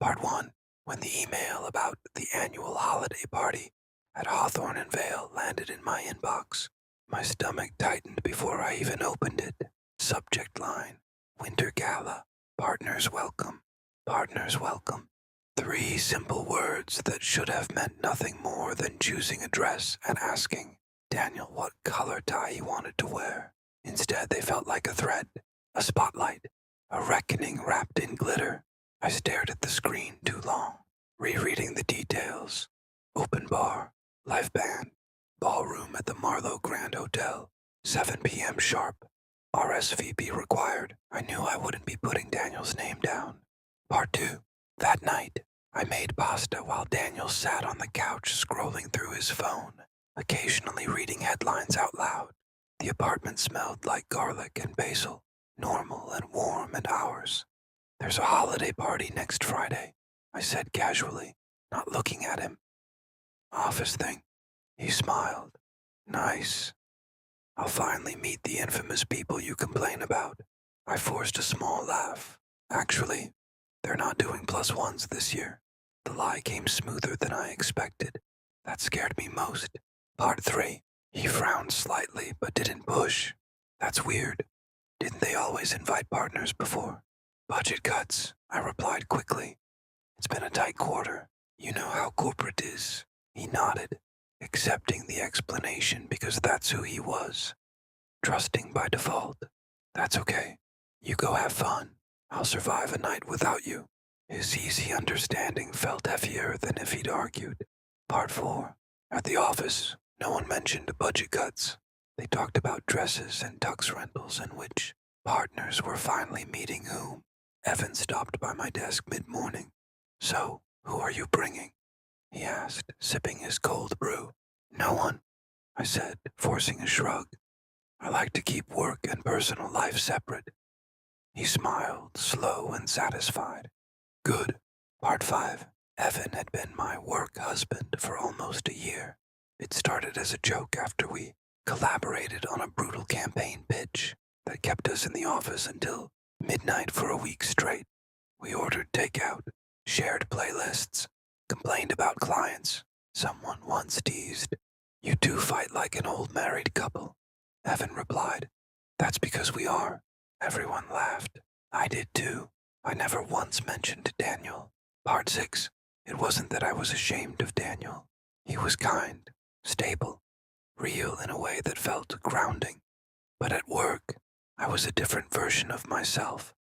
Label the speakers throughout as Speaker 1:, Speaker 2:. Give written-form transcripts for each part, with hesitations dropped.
Speaker 1: Part 1. When the email about the annual holiday party at Hawthorne and Vale landed in my inbox, my stomach tightened before I even opened it. Subject line: Winter Gala. Partners welcome. Partners welcome. 3 simple words that should have meant nothing more than choosing a dress and asking Daniel what color tie he wanted to wear. Instead, they felt like a threat, a spotlight, a reckoning wrapped in glitter. I stared at the screen too long, rereading the details. Open bar, live band, ballroom at the Marlowe Grand Hotel, 7 p.m. sharp. RSVP required. I knew I wouldn't be putting Daniel's name down. Part 2. That night, I made pasta while Daniel sat on the couch scrolling through his phone, occasionally reading headlines out loud. The apartment smelled like garlic and basil, normal and warm and ours. There's a holiday party next Friday, I said casually, not looking at him. Office thing. He smiled. Nice. I'll finally meet the infamous people you complain about. I forced a small laugh. Actually, they're not doing +1s this year. The lie came smoother than I expected. That scared me most. Part 3. He frowned slightly but didn't push. That's weird. Didn't they always invite partners before? Budget cuts, I replied quickly. It's been a tight quarter. You know how corporate is. He nodded, accepting the explanation because that's who he was. Trusting by default. That's okay. You go have fun. I'll survive a night without you. His easy understanding felt heavier than if he'd argued. Part 4. At the office, no one mentioned budget cuts. They talked about dresses and tux rentals and which partners were finally meeting whom. Evan stopped by my desk mid-morning. So, who are you bringing? He asked, sipping his cold brew. No one, I said, forcing a shrug. I like to keep work and personal life separate. He smiled, slow and satisfied. Good. Part 5. Evan had been my work husband for almost a year. It started as a joke after we collaborated on a brutal campaign pitch that kept us in the office until midnight for a week straight. We ordered takeout, shared playlists, complained about clients. Someone once teased, "You two fight like an old married couple." Evan replied, "That's because we are." Everyone laughed. I did too. I never once mentioned Daniel. Part 6. It wasn't that I was ashamed of Daniel. He was kind, stable, real in a way that felt grounding. But at work, I was a different version of myself.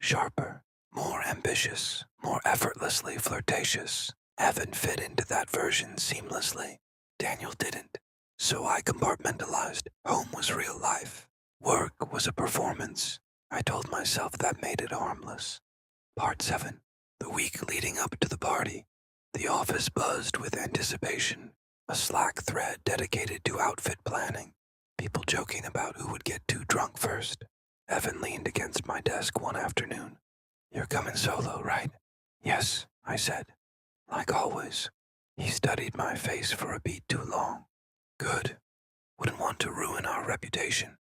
Speaker 1: Sharper, more ambitious, more effortlessly flirtatious. Evan fit into that version seamlessly. Daniel didn't. So I compartmentalized. Home was real life. Work was a performance. I told myself that made it harmless. Part 7. The week leading up to the party. The office buzzed with anticipation. A Slack thread dedicated to outfit planning. People joking about who would get too drunk first. Evan leaned against my desk one afternoon. You're coming solo, right? Yes, I said. Like always. He studied my face for a beat too long. Good. Wouldn't want to ruin our reputation.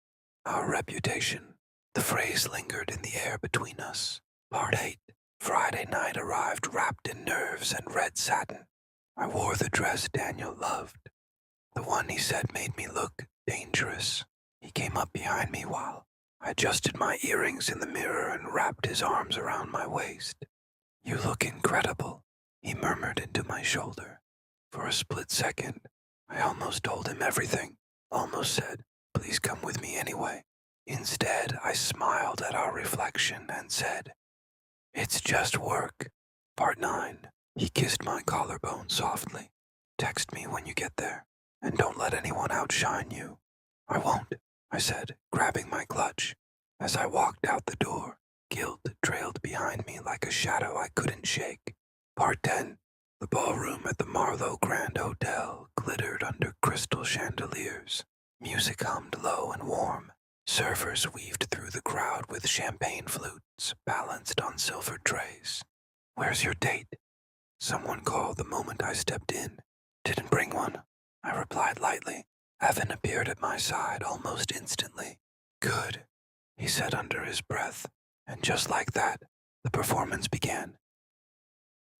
Speaker 1: Our reputation. The phrase lingered in the air between us. Part 8. Friday night arrived wrapped in nerves and red satin. I wore the dress Daniel loved. The one he said made me look dangerous. He came up behind me while I adjusted my earrings in the mirror and wrapped his arms around my waist. You look incredible, he murmured into my shoulder. For a split second, I almost told him everything, almost said, please come with me anyway. Instead, I smiled at our reflection and said, it's just work. Part 9. He kissed my collarbone softly. Text me when you get there, and don't let anyone outshine you. I won't, I said, grabbing my clutch. As I walked out the door, guilt trailed behind me like a shadow I couldn't shake. Part 10. The ballroom at the Marlowe Grand Hotel glittered under crystal chandeliers. Music hummed low and warm. Servers weaved through the crowd with champagne flutes balanced on silver trays. Where's your date? Someone called the moment I stepped in. Didn't bring one, I replied lightly. Evan appeared at my side almost instantly. Good, he said under his breath, and just like that, the performance began.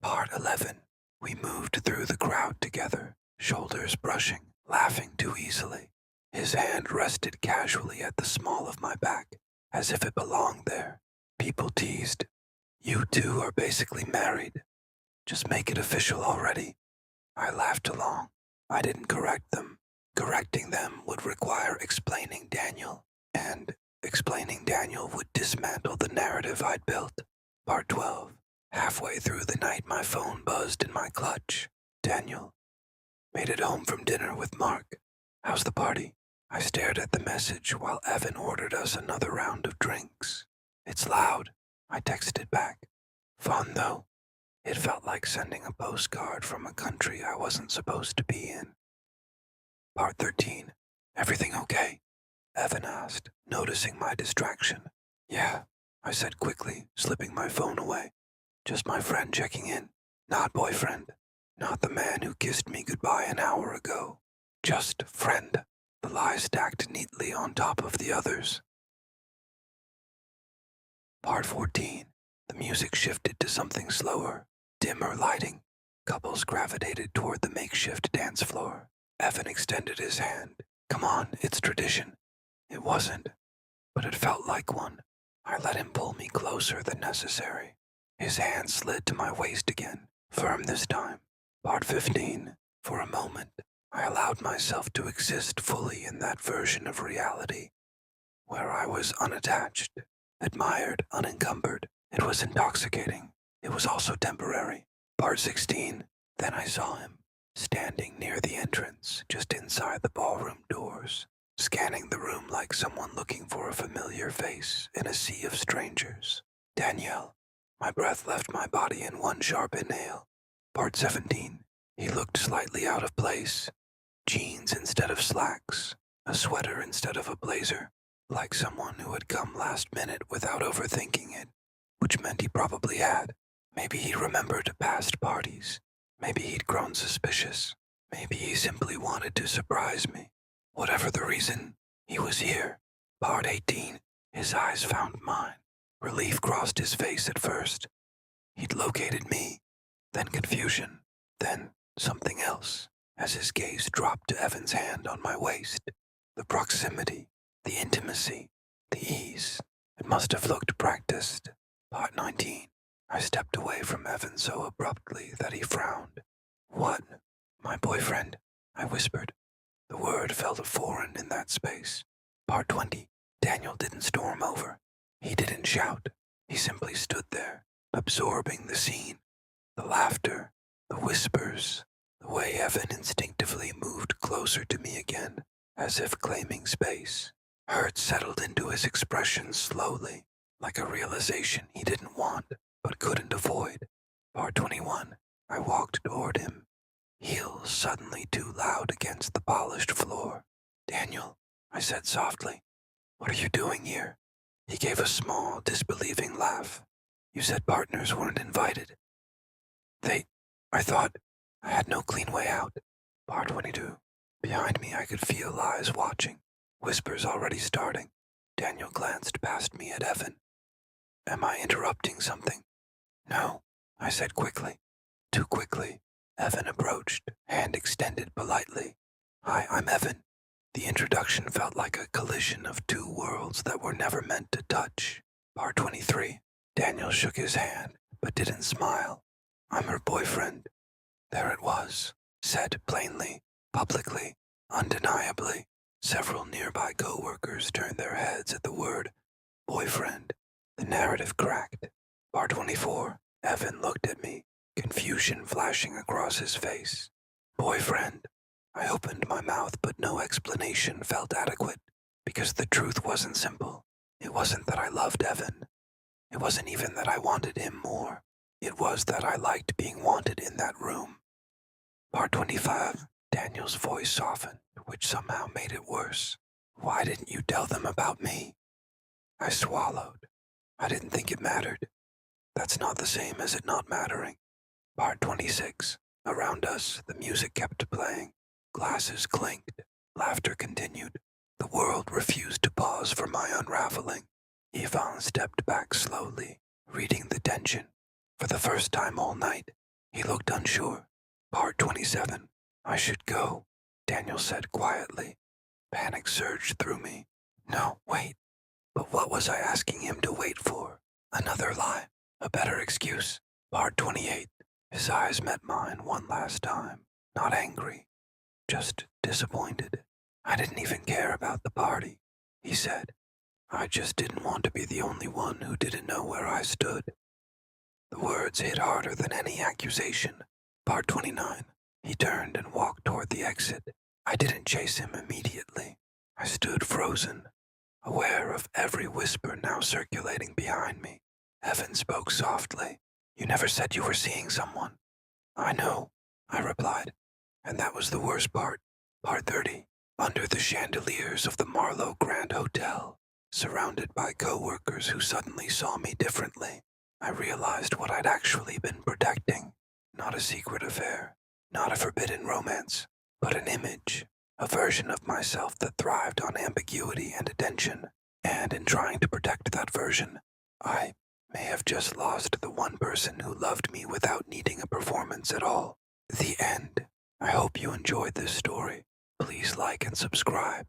Speaker 1: Part 11. We moved through the crowd together, shoulders brushing, laughing too easily. His hand rested casually at the small of my back, as if it belonged there. People teased, "You two are basically married. Just make it official already." I laughed along. I didn't correct them. Correcting them would require explaining Daniel, and explaining Daniel would dismantle the narrative I'd built. Part 12. Halfway through the night, my phone buzzed in my clutch. Daniel. Made it home from dinner with Mark. How's the party? I stared at the message while Evan ordered us another round of drinks. It's loud, I texted back. Fun, though. It felt like sending a postcard from a country I wasn't supposed to be in. Part 13. Everything okay? Evan asked, noticing my distraction. Yeah, I said quickly, slipping my phone away. Just my friend checking in. Not boyfriend. Not the man who kissed me goodbye an hour ago. Just friend. The lie stacked neatly on top of the others. Part 14. The music shifted to something slower. Dimmer lighting. Couples gravitated toward the makeshift dance floor. Evan extended his hand. Come on, it's tradition. It wasn't, but it felt like one. I let him pull me closer than necessary. His hand slid to my waist again, firm this time. Part 15. For a moment, I allowed myself to exist fully in that version of reality, where I was unattached, admired, unencumbered. It was intoxicating. It was also temporary. Part 16. Then I saw him, standing near the entrance, just inside the ballroom doors, scanning the room like someone looking for a familiar face in a sea of strangers. Danielle. My breath left my body in one sharp inhale. Part 17. He looked slightly out of place. Jeans instead of slacks, a sweater instead of a blazer, like someone who had come last minute without overthinking it, which meant he probably had. Maybe he remembered past parties. Maybe he'd grown suspicious. Maybe he simply wanted to surprise me. Whatever the reason, he was here. Part 18. His eyes found mine. Relief crossed his face at first. He'd located me, then confusion, then something else, as his gaze dropped to Evan's hand on my waist. The proximity, the intimacy, the ease. It must have looked practiced. Part 19. I stepped away from Evan so abruptly that he frowned. What? My boyfriend? I whispered. The word felt foreign in that space. Part 20. Daniel didn't storm over. He didn't shout. He simply stood there, absorbing the scene. The laughter, the whispers, the way Evan instinctively moved closer to me again, as if claiming space. Hurt settled into his expression slowly, like a realization he didn't want, but couldn't avoid. Part 21. I walked toward him, heels suddenly too loud against the polished floor. Daniel, I said softly, what are you doing here? He gave a small, disbelieving laugh. You said partners weren't invited. I thought I had no clean way out. Part 22. Behind me I could feel eyes watching, whispers already starting. Daniel glanced past me at Evan. Am I interrupting something? No, I said quickly. Too quickly. Evan approached, hand extended politely. Hi, I'm Evan. The introduction felt like a collision of two worlds that were never meant to touch. Part 23. Daniel shook his hand, but didn't smile. I'm her boyfriend. There it was, said plainly, publicly, undeniably. Several nearby co-workers turned their heads at the word boyfriend. The narrative cracked. Part 24. Evan looked at me, confusion flashing across his face. Boyfriend. I opened my mouth, but no explanation felt adequate, because the truth wasn't simple. It wasn't that I loved Evan. It wasn't even that I wanted him more. It was that I liked being wanted in that room. Part 25. Daniel's voice softened, which somehow made it worse. Why didn't you tell them about me? I swallowed. I didn't think it mattered. That's not the same as it not mattering. Part 26. Around us, the music kept playing. Glasses clinked. Laughter continued. The world refused to pause for my unraveling. Yvonne stepped back slowly, reading the tension. For the first time all night, He looked unsure. Part 27. I should go, Daniel said quietly. Panic surged through me. No, wait. But what was I asking him to wait for? Another lie? A better excuse? Part 28. His eyes met mine one last time. Not angry, just disappointed. I didn't even care about the party, he said. I just didn't want to be the only one who didn't know where I stood. The words hit harder than any accusation. Part 29. He turned and walked toward the exit. I didn't chase him immediately. I stood frozen, aware of every whisper now circulating behind me. Evan spoke softly. You never said you were seeing someone. I know, I replied. And that was the worst part. Part 30. Under the chandeliers of the Marlowe Grand Hotel, surrounded by co-workers who suddenly saw me differently, I realized what I'd actually been protecting. Not a secret affair, not a forbidden romance, but an image, a version of myself that thrived on ambiguity and attention. And in trying to protect that version, I may have just lost the one person who loved me without needing a performance at all. The end. I hope you enjoyed this story. Please like and subscribe.